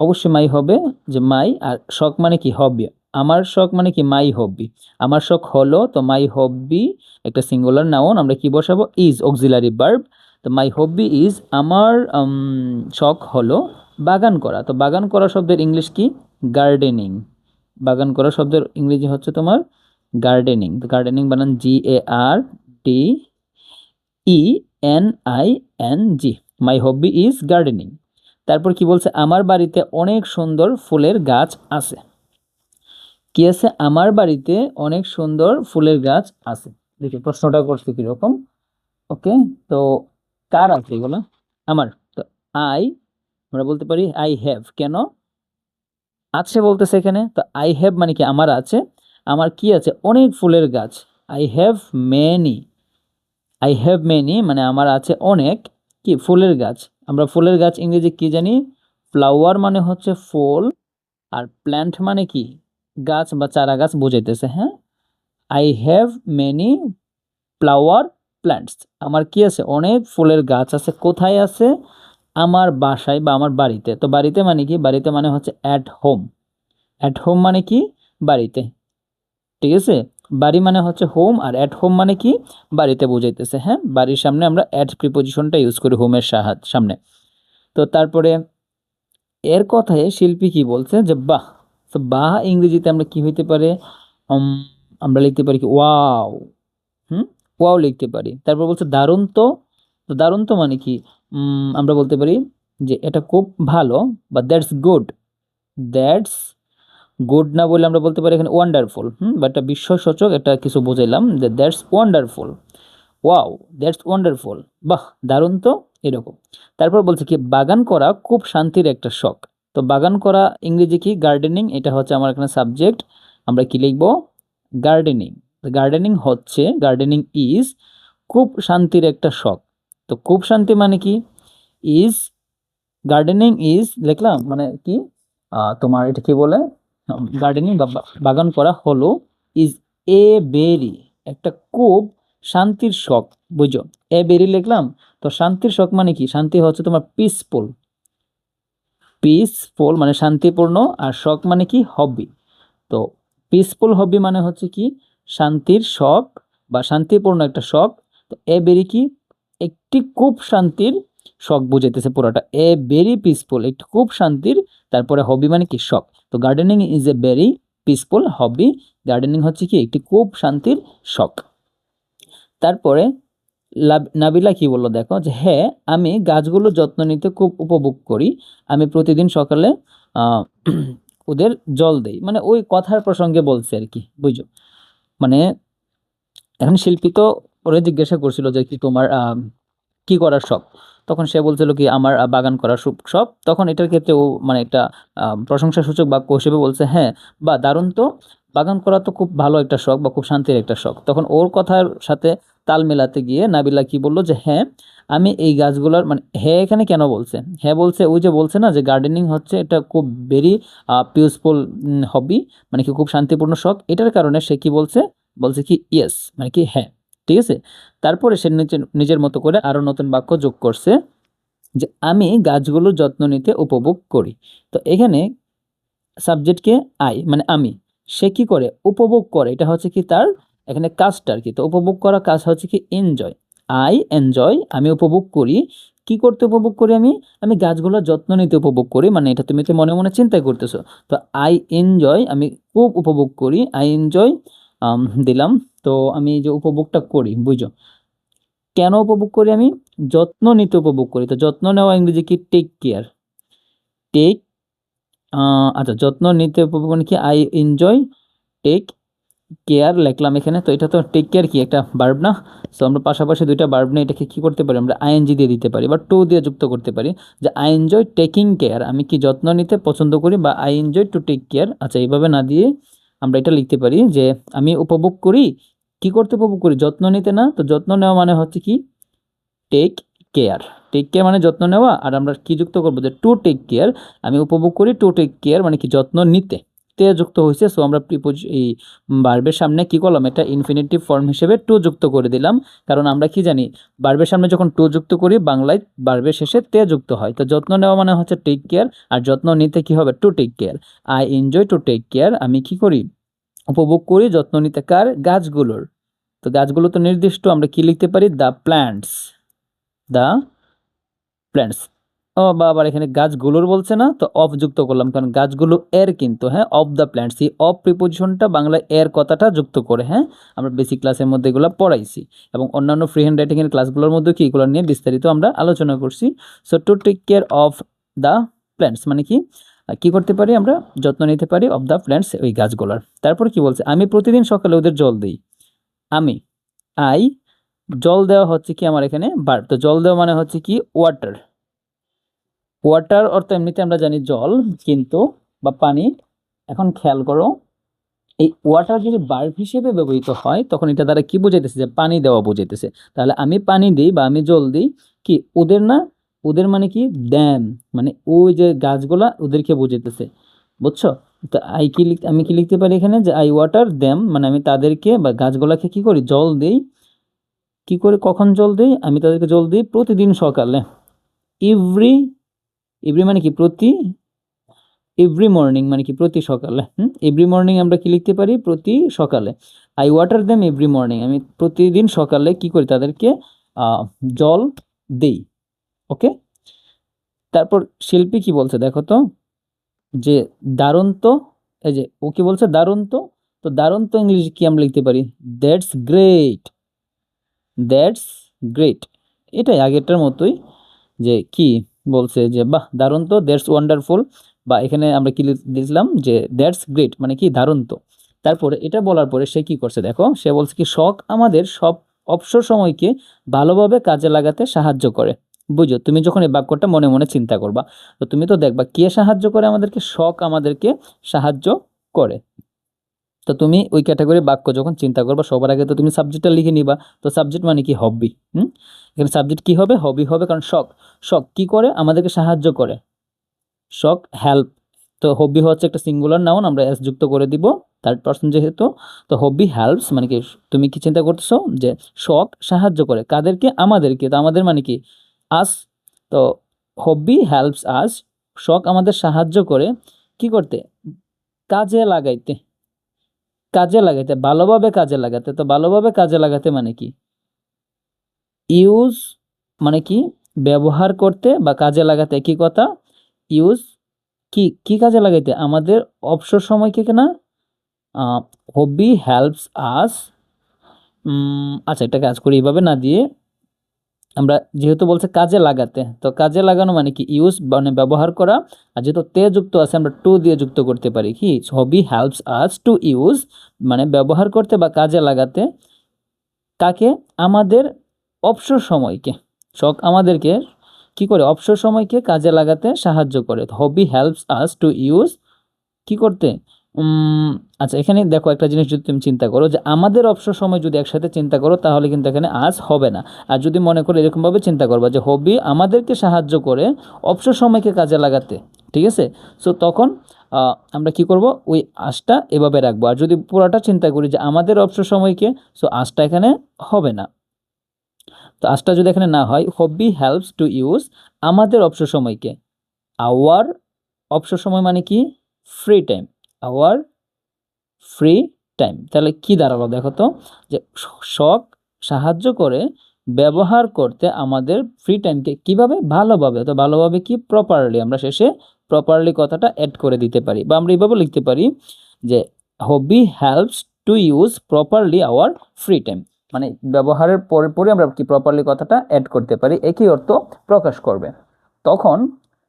অবশ্যই মাই হবে, যে মাই, আর শখ মানে কি হবি, আমার শখ মানে কি মাই হবি, আমার শখ হলো, তো মাই হবি একটা সিঙ্গুলার নাউন, আমরা কি বসাবো, ইজ অক্সিলারি ভার্ব। তো মাই হবি ইজ, আমার শখ হলো বাগান করা। তো বাগান করা শব্দের ইংলিশ কি, গার্ডেনিং। বাগান করা শব্দের ইংরেজি হচ্ছে তোমার গার্ডেনিং। তো গার্ডেনিং বানান GARDENING, my hobby is gardening. তারপর কি বলছে, আমার বাড়িতে অনেক সুন্দর ফুলের গাছ আছে। কি আছে, আমার বাড়িতে অনেক সুন্দর ফুলের গাছ আছে। দেখি প্রশ্নটা করছে কিরকম, ওকে। তো কার আছে এগুলো, আমার। তো আই, আমরা বলতে পারি আই হ্যাভ, কেন আছে বলতেছে এখানে, তো আই হ্যাভ মানে কি আমার আছে, আমার কি আছে, অনেক ফুলের গাছ, I have many, I have many মানে আমার আছে অনেক কি ফুলের গাছ। আমরা ফুলের গাছ ইংরেজি কি জানি, ফ্লাওয়ার মানে হচ্ছে ফুল, আর প্ল্যান্ট মানে কি গাছ বা চারা গাছ বোঝাইতেছে। হ্যাঁ, I have many flower plants, আমার কি আছে অনেক ফুলের গাছ আছে, কোথায় আছে, আমার বাসায় বা আমার বাড়িতে। তো বাড়িতে মানে কি, বাড়িতে মানে হচ্ছে অ্যাট হোম, অ্যাট হোম মানে কি বাড়িতে, ঠিক আছে। বাড়ি মানে হচ্ছে হোম, আর অ্যাট হোম মানে কি বাড়িতে বোঝাইতেছে। হ্যাঁ, বাড়ির সামনে আমরা অ্যাট প্রিপোজিশনটা ইউজ করি হোমের সামনে। তো তারপরে এর কথায় শিল্পী কি বলছে যে বাহ, তো বাহ ইংরেজিতে আমরা কি হইতে পারে, উম, আমরা লিখতে পারি কি ওয়াও, ওয়াও লিখতে পারি। তারপর বলছে দারুণ তো, তো দারুণ তো মানে কি, আমরা বলতে পারি যে এটা খুব ভালো, বা দ্যাটস গুড, দ্যাটস গুড না বলে আমরা বলতে পারি এখানে ওয়ান্ডারফুল, বা একটা বিস্ময়সূচক এটা কিছু বুঝাইলাম যে that's wonderful, wow that's wonderful, বাহ দারুণ তো, এরকম। তারপর বলছে কি বাগান করা খুব শান্তির একটা শখ। তো বাগান করা ইংরেজি কি, গার্ডেনিং, এটা হচ্ছে আমার এখানে সাবজেক্ট, আমরা কি লিখবো, গার্ডেনিং। গার্ডেনিং হচ্ছে, গার্ডেনিং ইজ খুব শান্তির একটা শখ। তো খুব শান্তি মানে কি, ইজ, গার্ডেনিং ইজ লিখলাম মানে কি, তোমার এটা কি বলে, গার্ডেনিং বা বাগান করা হলো, ইজ এ ভেরি, একটা খুব শান্তির শখ, বুঝো। এ বেরি লিখলাম, তো শান্তির শখ মানে কি? শান্তি হচ্ছে তোমার পিসফুল, পিসফুল মানে শান্তিপূর্ণ, আর শখ মানে কি? হবি। তো পিসফুল হবি মানে হচ্ছে কি? শান্তির শখ বা শান্তিপূর্ণ একটা শখ। তো এ বেরি কি? একটি খুব শান্তির শখ বুঝাইতেছে পুরোটা। এ ভেরি পিসফুল, একটি খুব শান্তির, তারপরে হবি মানে কি? শখ। তো gardening is a very peaceful hobby. Gardening হচ্ছে কি? একটি খুব শান্তির শখ। তারপরে নাবিলা কি বললো দেখো, যে হ্যাঁ আমি গাছগুলোর যত্ন নিতে খুব উপভোগ করি। আমি প্রতিদিন সকালে আহ, ওদের জল দেই, মানে ওই কথার প্রসঙ্গে বলছে আর কি, বুঝো। মানে এখন শিল্পী তো ওরে জিজ্ঞাসা করছিল যে কি তোমার কি করার শখ, তখন সে বলছিল কি আমার বাগান করার শখ। তখন এটার ক্ষেত্রে ও মানে একটা প্রশংসাসূচক বাক্য হিসেবে বলছে হ্যাঁ, বা দারুণ তো, বাগান করা তো খুব ভালো একটা শখ বা খুব শান্তির একটা শখ। তখন ওর কথার সাথে তাল মেলাতে গিয়ে নাবিলা কি বললো, যে হ্যাঁ আমি এই গাছগুলোর, মানে হ্যাঁ এখানে কেন বলছে? হ্যাঁ বলছে ওই যে বলছে না যে গার্ডেনিং হচ্ছে এটা খুব ভেরি পিসফুল হবি, মানে কি খুব শান্তিপূর্ণ শখ। এটার কারণে সে কি বলছে? বলছে কি ইয়েস, মানে কি হ্যাঁ। ঠিক আছে। তারপরে সে নিজের নিজের মতো করে আরো নতুন বাক্য যোগ করছে, যে আমি গাছগুলোর যত্ন নিতে উপভোগ করি। তো এখানে সাবজেক্টকে আই মানে আমি, সে কি করে? উপভোগ করে। এটা হচ্ছে কি তার এখানে কাজটা আর কি। তো উপভোগ করা কাজ হচ্ছে কি এনজয়। আই এনজয়, আমি উপভোগ করি। কি করতে উপভোগ করি? আমি গাছগুলোর যত্ন নিতে উপভোগ করি, মানে এটা তুমি তো মনে মনে চিন্তা করতেছো। তো আই এনজয়, আমি খুব উপভোগ করি, আই এনজয় দিলাম। তো আমি যে উপভোগটা করি, বুঝো। কেন উপভোগ করি? আমি যত্ন নিতে উপভোগ করি। তো যত্ন নেওয়া ইংরেজি কি? Take care. টেক আচ্ছা, যত্ন নিতে উপভোগ মানে কি? আই এনজয় টেক কেয়ার লিখলাম এখানে। তো এটা তো টেক কেয়ার কি একটা ভার্ব না? সো আমরা পাশাপাশি দুইটা ভার্ব নিয়ে এটাকে কি করতে পারি? আমরা আইএনজি দিয়ে দিতে পারি বা টু দিয়ে যুক্ত করতে পারি, যে আই এনজয় টেকিং কেয়ার, আমি কি যত্ন নিতে পছন্দ করি, বা I enjoy to take care. আচ্ছা, এইভাবে না দিয়ে আমরা এটা লিখতে পারি যে আমি উপভোগ করি, কি করতে উপভোগ করি? যত্ন নিতে না। তো যত্ন নেওয়া মানে হচ্ছে কি? Take care. টেক কেয়ার মানে যত্ন নেওয়া, আর আমরা কি যুক্ত করবো? যে টু টেক কেয়ার, আমি উপভোগ করি টু টেক কেয়ার মানে কি? যত্ন নিতে। তে যুক্ত হয়েছে, সো আমরা এই ভার্বের সামনে কি করলাম? এটা ইনফিনিটিভ ফর্ম হিসেবে টু যুক্ত করে দিলাম। কারণ আমরা কি জানি, ভার্বের সামনে যখন টু যুক্ত করি বাংলায় ভার্বের শেষে তে যুক্ত হয়। তো যত্ন নেওয়া মানে হচ্ছে টেক কেয়ার, আর যত্ন নিতে কি হবে? To take care. I enjoy to take care, আমি কি করি? উপভোগ করি যত্ন নিতে। কার? গাছগুলোর। তো গাছগুলো তো নির্দিষ্ট, আমরা কি লিখতে পারি? The plants. The plants. ও বা আবার এখানে গাছগুলোর বলছে না, তো অফ যুক্ত করলাম, কারণ গাছগুলো এর কিন্তু, হ্যাঁ, অফ দ্য প্ল্যান্টস, এই অফ প্রিপোজিশনটা বাংলায় এর কথাটা যুক্ত করে, হ্যাঁ, আমরা বেসিক ক্লাসের মধ্যে এগুলো পড়াইছি, এবং অন্যান্য ফ্রি হ্যান্ড রাইটিং এর ক্লাসগুলোর মধ্যে কি এগুলো নিয়ে বিস্তারিত আমরা আলোচনা করছি। So to take care of the plants মানে কি? কি করতে পারি? আমরা যত্ন নিতে পারি অফ দ্য প্ল্যান্টস, ওই গাছগুলোর। তারপরে কি বলছে? আমি প্রতিদিন সকালে ওদের জল দিই। আমি, আই, জল দেওয়া হচ্ছে কি আমার এখানে ভার্ব। তো জল দেওয়া মানে হচ্ছে কি? ওয়াটার। ওয়াটার অর্থ এমনিতে আমরা জানি জল, কিন্তু বা পানি। এখন খেয়াল করো, এই ওয়াটার যদি ভার্ব হিসেবে ব্যবহৃত হয় তখন এটা দ্বারা কি বোঝাইতেছে? যে পানি দেওয়া বোঝাইতেছে। তাহলে আমি পানি দিই বা আমি জল দিই, কি ওদের না? ওদের মানে কি? দ্যাম, মানে ওই যে গাছগুলা ওদেরকে বোঝাইতেছে, বুঝছো? তো আমি কি লিখতে পারি এখানে? যে আই ওয়াটার দ্যাম, মানে আমি তাদেরকে বা গাছগুলাকে কি করি? জল দেই। কি করে? কখন জল দেই? আমি তাদেরকে জল দিই প্রতিদিন সকালে। এভরি, এভরি মানে কি? প্রতি। এভরি মর্নিং মানে কি? প্রতি সকালে। এভরি মর্নিং আমরা কি লিখতে পারি? প্রতি সকালে। I water them every morning, আমি প্রতিদিন সকালে কি করি? তাদেরকে জল দেই। ওকে। তারপর শিল্পী কি বলছে দেখো তো, যে দারুণ তো, এই যে ও কি বলছে? দারুণ তো। তো দারুণ তো ইংলিশ কি আমরা লিখতে পারি? That's great. দ্যাটস গ্রেট, এটাই আগেরটার মতোই, যে কি বলছে? যে বাহ দারুণ তো, দ্যাটস ওয়ান্ডারফুল, বা এখানে আমরা কি দিয়েছিলাম? যে দ্যাটস গ্রেট মানে কি? দারুণ তো। তারপরে এটা বলার পরে সে কি করছে দেখো, সে বলছে কি শখ আমাদের সব অবসর সময়কে ভালোভাবে কাজে লাগাতে সাহায্য করে। বুঝো, তুমি যখন এই বাক্যটা মনে মনে চিন্তা করবা, তো তুমি তো দেখবা কে সাহায্য করে আমাদেরকে? শখ আমাদেরকে সাহায্য করে। তো তুমি ওই ক্যাটাগরি বাক্য যখন চিন্তা করবা সবার আগে তো তুমি সাবজেক্টটা লিখে নিবা। তো সাবজেক্ট মানে কি? হবি। এখানে সাবজেক্ট কি হবে? হবি হবে, কারণ শখ। শখ কি করে? আমাদেরকে সাহায্য করে। শখ হেল্প, তো হবি হচ্ছে একটা সিঙ্গুলার নাউন, আমরা এস যুক্ত করে দিব থার্ড পারসন যেহেতু। তো হবি হেল্পস মানে কি, তুমি কি চিন্তা করতেছো যে শখ সাহায্য করে কাদেরকে, আমাদেরকে। তো আমাদের মানে কি আস। তো হবি হেল্পস আস, শখ আমাদের সাহায্য করে কি করতে, কাজে লাগাইতে, কাজে লাগাইতে ভালোভাবে কাজে লাগাতে। তো ভালোভাবে কাজে লাগাতে মানে কি, ইউজ মানে কি ব্যবহার করতে বা কাজে লাগাতে একই কথা। ইউজ কি কি কাজে লাগাইতে, আমাদের অবসর সময়কে না। হবি হেল্পস আস, আচ্ছা একটা কাজ করি এইভাবে না দিয়ে, আমরা যেহেতু বলছে কাজে লাগাতে, তো কাজে লাগানো মানে কি ইউজ মানে ব্যবহার করা। আর যেহেতু তে যুক্ত আছে আমরা টু দিয়ে যুক্ত করতে পারি কি, হবি হেল্পস আস টু ইউজ মানে ব্যবহার করতে বা কাজে লাগাতে কাকে, আমাদের অবসর সময়কে। শখ আমাদেরকে কি করে, অবসর সময়কে কাজে লাগাতে সাহায্য করে। হবি হেল্পস আস টু ইউজ কি করতে, উম, আচ্ছা এখানে দেখো একটা জিনিস যদি তুমি চিন্তা করো যে আমাদের অবসর সময় যদি একসাথে চিন্তা করো তাহলে কিন্তু এখানে আজ হবে না। আর যদি মনে করো এরকমভাবে চিন্তা করবা যে হবি আমাদেরকে সাহায্য করে অবসর সময়কে কাজে লাগাতে, ঠিক আছে। সো তখন আমরা কি করব, ওই আজটা এভাবে রাখবো। আর যদি পুরাটা চিন্তা করি যে আমাদের অবসর সময়কে, সো আজটা এখানে হবে না। তো আজটা যদি এখানে না হয়, হবি হেল্পস টু ইউজ আমাদের অবসর সময়কে, আওয়ার অবসর সময় মানে কি free time, our free time. তাহলে কি দাঁড়ালো দেখো তো, যে শখ সাহায্য করে ব্যবহার করতে আমাদের ফ্রি টাইমকে কিভাবে, ভালোভাবে। তো ভালোভাবে কি প্রপারলি, আমরা শেষে প্রপারলি কথাটা অ্যাড করে দিতে পারি, বা আমরা এইভাবে লিখতে পারি যে hobby helps to use properly our free time, মানে ব্যবহারের পরে পরে আমরা কি প্রপারলি কথাটা অ্যাড করতে পারি, একই অর্থ প্রকাশ করবে। তখন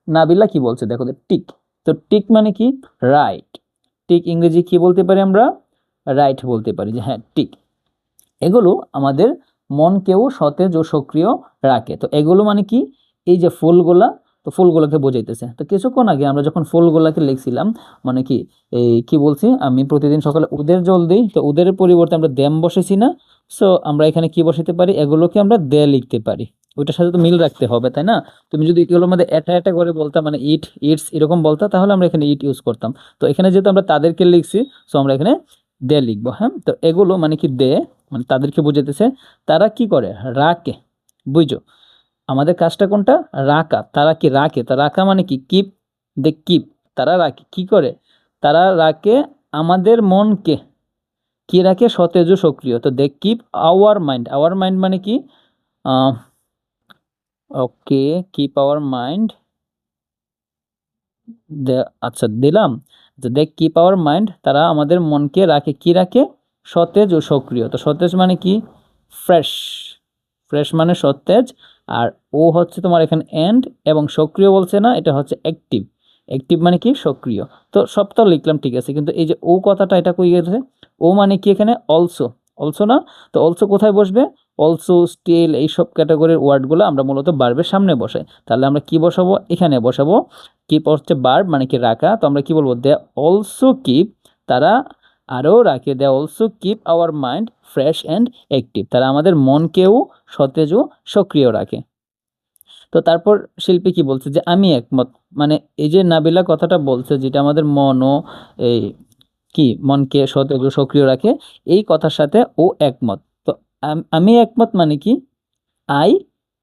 নাবিলা কি বলছে দেখো, টিক। তো টিক মানে কি রাইট, টিক ইংরেজি কি বলতে পারি আমরা, রাইট বলতে পারি, যে হ্যাঁ টিক। এগুলো আমাদের মনকেও সতেজ ও সক্রিয় রাখে। তো এগুলো মানে কি, এই যে ফুলগুলা, তো ফুলগুলোকে বোঝাইতেছে। তো কিছুক্ষণ আগে আমরা যখন ফুলগুলাকে লিখছিলাম, মানে কি এই কি বলছি, আমি প্রতিদিন সকালে উদের জল দিই, তো উদের পরিবর্তে আমরা দ্যাম বসেছি না। সো আমরা এখানে কি বসাতে পারি, এগুলোকে আমরা দে লিখতে পারি। ওইটার সাথে তো মিল রাখতে হবে তাই না। তুমি যদি এগুলোর মধ্যে এটা এটা করে বলতাম, মানে ইট ইটস এরকম বলতা, তাহলে আমরা এখানে ইট ইউজ করতাম। তো এখানে যেহেতু আমরা তাদেরকে লিখছি, সো আমরা এখানে দে লিখবো। হ্যাঁ, তো এগুলো মানে কি দে মানে তাদেরকে বোঝাইতেছে, তারা কি করে রাখে, বুঝছো। আমাদের কাজটা কোনটা, রাখা। তারা কি রাখে, তা রাখা মানে কি কিপ, দে কিপ। তারা রাখে কি করে, তারা রাখে আমাদের মনকে কি রাখে, সতেজ ও সক্রিয়। তো they keep our mind, our mind মানে কি, ওকে কিপ আওয়ার মাইন্ড, আচ্ছা দিলাম। যে দে কিপ আওয়ার মাইন্ড, তারা আমাদের মনকে রাখে কি রাখে, সতেজ ও সক্রিয়। তো সতেজ মানে কি ফ্রেশ, ফ্রেশ মানে সতেজ। আর ও হচ্ছে তোমার এখানে এন্ড, এবং সক্রিয় বলছে না, এটা হচ্ছে অ্যাক্টিভ। অ্যাক্টিভ মানে কি সক্রিয়। তো সবটা লিখলাম ঠিক আছে, কিন্তু এই যে ও কথাটা এটা কই গেছে, ও মানে কি এখানে অলসো, অলসো না। তো অলসো কোথায় বসবে, অলসো স্টিল এইসব ক্যাটাগরির ওয়ার্ডগুলো আমরা মূলত বার্বের সামনে বসাই। তাহলে আমরা কি বসাবো, এখানে বসাবো কিপ হচ্ছে বার্ব মানে কি রাখা। তো আমরা কি বলবো, দে অলসো কিপ, তারা আরও রাখে, they also keep our mind fresh and active, তারা আমাদের মনকেও সতেজ ও সক্রিয় রাখে। তো তারপর শিল্পী কি বলছে যে আমি একমত, মানে এই যে নাবিলা কথাটা বলছে যেটা আমাদের মন ও এই কি মনকে সতেজ ও সক্রিয় রাখে, এই কথার সাথে ও একমত। তো আমি একমত মানে কি আই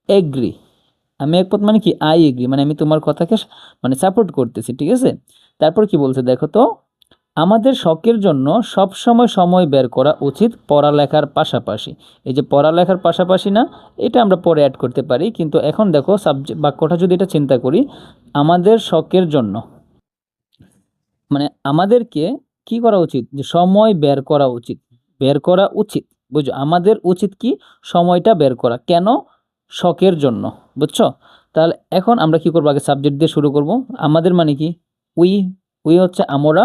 এগ্রি, আমি একমত মানে কি আই এগ্রি, মানে আমি তোমার কথাকে মানে সাপোর্ট করতেছি, ঠিক আছে। তারপর কি বলছে দেখো তো, আমাদের শখের জন্য সব সময় সময় বের করা উচিত পড়ালেখার পাশাপাশি। এই যে পড়ালেখার পাশাপাশি না, এটা আমরা পরে অ্যাড করতে পারি, কিন্তু এখন দেখো সাবজেক্ট বাক্যটা যদি এটা চিন্তা করি, আমাদের শখের জন্য মানে আমাদেরকে কি করা উচিত, যে সময় বের করা উচিত, বের করা উচিত, বুঝছো। আমাদের উচিত কি সময়টা বের করা, কেন, শখের জন্য, বুঝছো। তাহলে এখন আমরা কি করবো, আগে সাবজেক্ট দিয়ে শুরু করব। আমাদের মানে কি উই, উই হচ্ছে আমরা,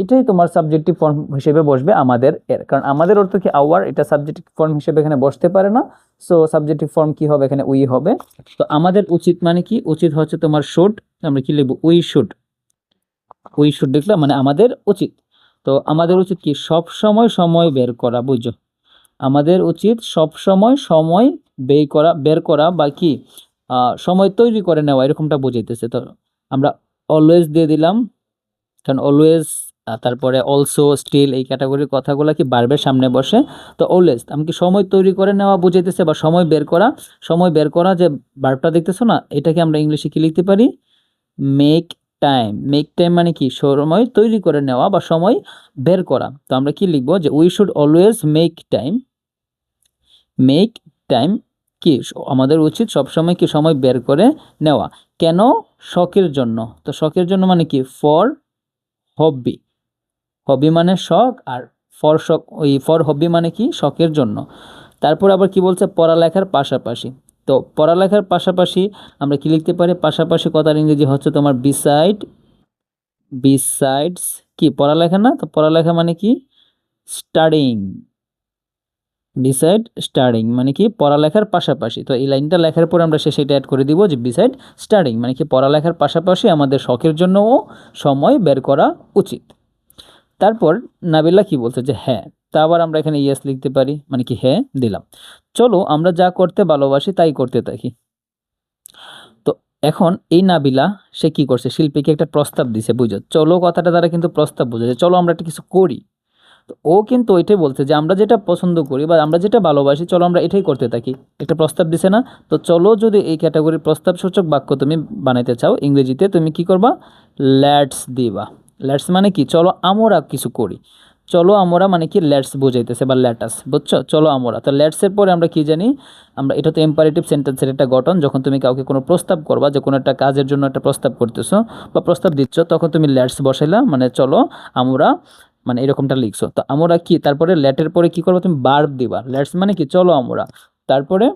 এটাই তোমার সাবজেক্টিভ ফর্ম হিসেবে বসবে আমাদের এর, কারণ আমাদের অর্থ কি আওয়ার, এটা সাবজেক্টিভ ফর্ম হিসেবে এখানে বসতে পারে না। সো সাবজেক্টিভ ফর্ম কি হবে, এখানে উই হবে। তো আমাদের উচিত মানে কি, উচিত হচ্ছে তোমার শুড, আমরা কি লিখবো উই শুড, উই শুড লিখলাম মানে আমাদের উচিত। তো আমাদের উচিত কি সব সময় সময় বের করা, বুঝছো। আমাদের উচিত সব সময় সময় ব্যয় করা, বের করা, বা কি সময় তৈরি করে নেওয়া, এরকমটা বোঝাইতেছে। তো আমরা অলওয়েজ দিয়ে দিলাম, কারণ অলওয়েজ, তারপরে অলসো, স্টিল এই ক্যাটাগরির কথাগুলো কি ভার্বের সামনে বসে। তো অলওয়েজ আমি কি সময় তৈরি করে নেওয়া বুঝাইতেছে বা সময় বের করা। সময় বের করা যে ভার্বটা দেখতেছো না, এটাকে আমরা ইংলিশে কি লিখতে পারি? Make time. মেক টাইম মানে কি সময় তৈরি করে নেওয়া বা সময় বের করা। তো আমরা কি লিখবো যে we should always make time. Make time কি আমাদের উচিত সবসময় কি সময় বের করে নেওয়া। কেন? শখের জন্য। তো শখের জন্য মানে কি? ফর হবি। হবি মানে শখ, আর ফর শখ, ওই ফর হবি মানে কি? শখের জন্য। তারপর আবার কি বলছে? পড়ালেখার পাশাপাশি। তো পড়ালেখার পাশাপাশি আমরা কি লিখতে পারি? পাশাপাশি কথার ইংরেজি হচ্ছে তোমার বিসাইড। বিসাইডস কি পড়ালেখা না? তো পড়ালেখা মানে কি? স্টাডিং। বিসাইড স্টাডিং মানে কি? পড়ালেখার পাশাপাশি। তো এই লাইনটা লেখার পর আমরা শেষে এটা অ্যাড করে দিব যে বিসাইড স্টাডিং মানে কি? পড়ালেখার পাশাপাশি আমাদের শখের জন্যও সময় বের করা উচিত। তারপর নাবিলা কি বলছে? যে হ্যাঁ। তা আবার আমরা এখানে ইয়েস লিখতে পারি, মানে কি হ্যাঁ দিলাম। চলো আমরা যা করতে ভালোবাসি তাই করতে থাকি। তো এখন এই নাবিলা সে কি করছে? শিল্পীকে একটা প্রস্তাব দিছে, বুঝো? চলো কথাটা দ্বারা কিন্তু প্রস্তাব বোঝায়, চলো আমরা একটা কিছু করি। তো ও কিন্তু ওইটাই বলছে যে আমরা যেটা পছন্দ করি বা আমরা যেটা ভালোবাসি, চলো আমরা এটাই করতে থাকি। একটা প্রস্তাব দিছে না? তো চলো যদি এই ক্যাটাগরির প্রস্তাবসূচক বাক্য তুমি বানাইতে চাও ইংরেজিতে, তুমি কি করবা? লেটস দিবা। লেটস মানে কি? চলো আমরা কিছু করি। চলো আমরা মানে কি? লেটস বোঝাইতেছে বা লেটাস, বুঝছো? চলো আমরা। তো লেটসের পরে আমরা কি জানি? আমরা এটা তো এম্পারেটিভ সেন্টেন্সের একটা গঠন। যখন তুমি কাউকে কোনো প্রস্তাব করবা, যে কোনো একটা কাজের জন্য একটা প্রস্তাব করতেছো বা প্রস্তাব দিচ্ছ, তখন তুমি লেটস বসাইলা, মানে চলো আমরা, মানে এরকমটা লিখছো। তো আমরা কি তারপরে লেটের পরে কি করবো? তুমি ভার্ব দিবা। লেটস মানে কি? চলো আমরা। তারপরে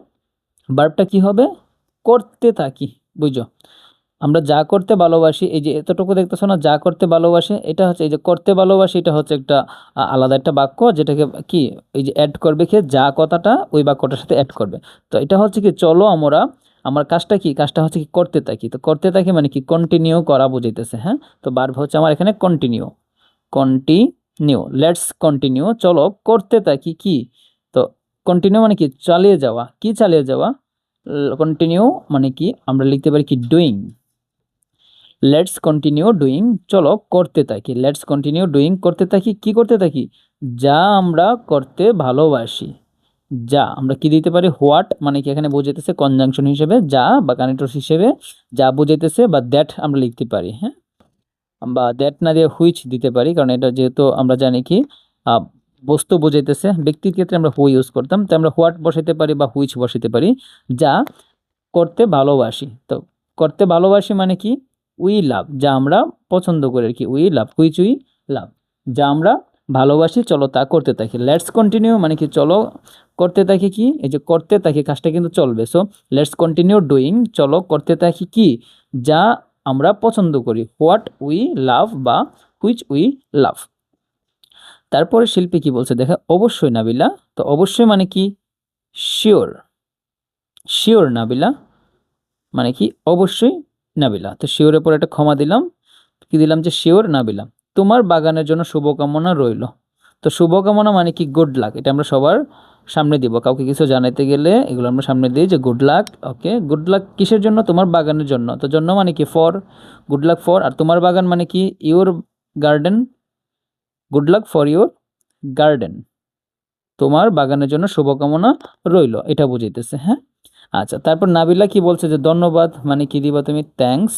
ভার্বটা কি হবে? করতে থাকি, বুঝছো? আমরা যা করতে ভালোবাসি, এই যে এতটুকু দেখতেছো না, যা করতে ভালোবাসি, এটা হচ্ছে এই যে করতে ভালোবাসি, এটা হচ্ছে একটা আলাদা একটা বাক্য, যেটাকে কি এই যে অ্যাড করবে কি যা কথাটা ওই বাক্যটার সাথে অ্যাড করবে। তো এটা হচ্ছে কি চলো আমরা, আমার কাজটা কি? কাজটা হচ্ছে কি করতে থাকি। তো করতে থাকি মানে কি? কন্টিনিউ করা বুঝাইতেছে। হ্যাঁ, তো ভার্ব হচ্ছে আমার এখানে কন্টিনিউ। কন্টিনিউ, লেটস কন্টিনিউ, চলো করতে থাকি কি? তো কন্টিনিউ মানে কি? চালিয়ে যাওয়া। কি চালিয়ে যাওয়া? কন্টিনিউ মানে কি? আমরা লিখতে পারি কি? ডুইং। লেটস কন্টিনিউ ডুইং, চলো করতে থাকি। লেটস কন্টিনিউ ডুইং, করতে থাকি। কি করতে থাকি? যা আমরা করতে ভালোবাসি। যা আমরা কি দিতে পারি? হোয়াট মানে কি এখানে বোঝাইতেছে কনজাংশন হিসেবে যা, বা কানেক্টর হিসেবে যা বোঝাইতেছে, বা দ্যাট আমরা লিখতে পারি। হ্যাঁ, বা দ্যাট না দিয়ে হুইচ দিতে পারি, কারণ এটা যেহেতু আমরা জানি কি আহ, বস্তু বোঝাইতেছে। ব্যক্তির ক্ষেত্রে আমরা হু ইউজ করতাম, তো আমরা হোয়াট বসাইতে পারি বা হুইচ বসাইতে পারি। যা করতে ভালোবাসি। তো করতে ভালোবাসি মানে কি? উই লাভ, যা আমরা পছন্দ করি আর কি। We love, which we love, যা আমরা ভালোবাসি, চলো তা করতে থাকি। লেটস কন্টিনিউ মানে কি? চলো করতে থাকি কি? এই যে করতে থাকি কাজটা কিন্তু চলবে। সো লেটস কন্টিনিউ ডুইং, চলো করতে থাকি কি? যা আমরা পছন্দ করি। হোয়াট উই লাভ বা হুইচ উই লাভ। তারপরে শিল্পী কি বলছে দেখে? অবশ্যই নাবিলা। তো অবশ্যই মানে কি? শিওর। শিওর নাবিলা মানে কি? অবশ্যই নাবিলা। তো শিওরের পর একটা ক্ষমা দিলাম, কি দিলাম? যে শিওর নাবিলা, তোমার বাগানের জন্য শুভকামনা রইল। তো শুভকামনা মানে কি? গুড লাক। এটা আমরা সবার সামনে দিব, কাউকে কিছু জানাইতে গেলে এগুলো আমরা সামনে দিই যে good luck. Okay, good luck কিসের জন্য? তোমার বাগানের জন্য। তো জন্য মানে কি? ফর। Good luck for. আর তোমার বাগান মানে কি? Your garden. Good luck for your garden, তোমার বাগানের জন্য শুভকামনা রইল, এটা বুঝাইতেছে। হ্যাঁ, আচ্ছা। তারপর নাবিলা কি বলছে? যে ধন্যবাদ মানে কি দিবা তুমি? থ্যাঙ্কস।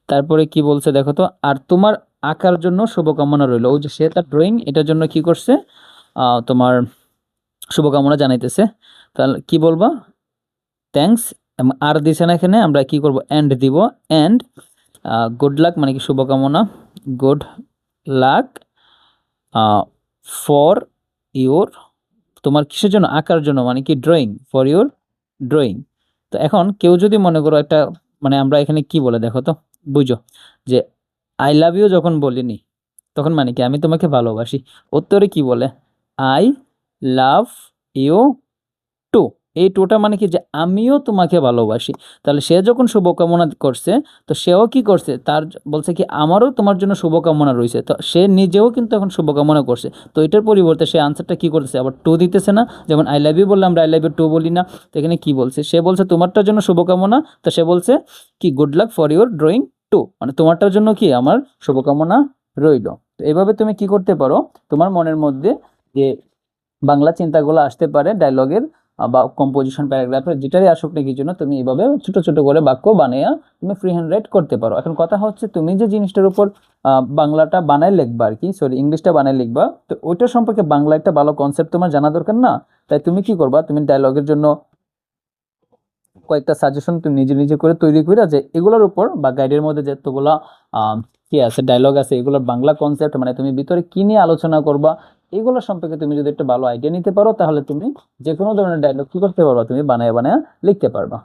তারপরে কি বলছে দেখো তো? আর তোমার আঁকার জন্য শুভকামনা রইল। ওই যে সে তার ড্রয়িং, এটার জন্য কি করছে? তোমার শুভকামনা জানাইতেছে। তাহলে কি বলবা? থ্যাঙ্কস। আর দিছে না এখানে, আমরা কি করব? এন্ড দিব। এন্ড গুড লাক মানে কি? শুভকামনা। গুড লাক ফর ইউর, তোমার কিসের জন্য? আঁকার জন্য মানে কি? ড্রয়িং। For your drawing. তো এখন কেউ যদি মনে করো একটা, মানে আমরা এখানে কি বলে দেখো তো, বুঝো? যে আই লাভ ইউ যখন বলিনি, তখন মানে কি? আমি তোমাকে ভালোবাসি। উত্তরে কি বলে? I love you too. এই টুটা মানে কি? যে আমিও তোমাকে ভালোবাসি। তাহলে সে যখন শুভকামনা করছে, তো সেও কি করছে? তার বলছে কি আমারও তোমার জন্য শুভকামনা রয়েছে। তো সে নিজেও কিন্তু এখন শুভকামনা করছে। তো এটার পরিবর্তে সে আনসারটা কি করতেছে? আবার টু দিতেছে না? যেমন আই লাভ ইউ বললে আমরা আই লাভ ইউ টু বলি না। তো এখানে কি বলছে? সে বলছে তোমারটার জন্য শুভকামনা, তো সে বলছে কি? Good luck for your drawing too, মানে তোমারটার জন্য কি আমার শুভকামনা রইল। তো এভাবে তুমি কি করতে পারো, তোমার মনের মধ্যে যে বাংলা চিন্তাগুলো আসতে পারে ডায়লগের বা কম্পোজিশন প্যারাগ্রাফের, যেটারই আসুক না কি জন্য, তুমি এইভাবে ছোট ছোট করে বাক্য বানিয়ে তুমি ফ্রি হ্যান্ড রাইট করতে পারো। এখন কথা হচ্ছে তুমি যে জিনিসটার উপর বাংলাটা বানায় লিখবা আর কি, সরি ইংলিশটা বানায় লিখবা, তো ওইটা সম্পর্কে বাংলা একটা ভালো কনসেপ্ট তোমার জানা দরকার না? তাই তুমি কি করবা, তুমি ডায়লগের জন্য কয়েকটা সাজেশন তুমি নিজে নিজে করে তৈরি করে, যে এগুলোর উপর বা গাইডের মধ্যে যতগুলা কি আছে ডায়লগ আছে, এগুলোর বাংলা কনসেপ্ট মানে তুমি ভিতরে কি নিয়ে আলোচনা করবা, এগুলো সম্পর্কে তুমি যদি একটা ভালো আইডিয়া নিতে পারো, তাহলে তুমি যে কোনো ধরনের ডায়লগ কি করতে পারবা, তুমি বানায় বানায় লিখতে পারবা।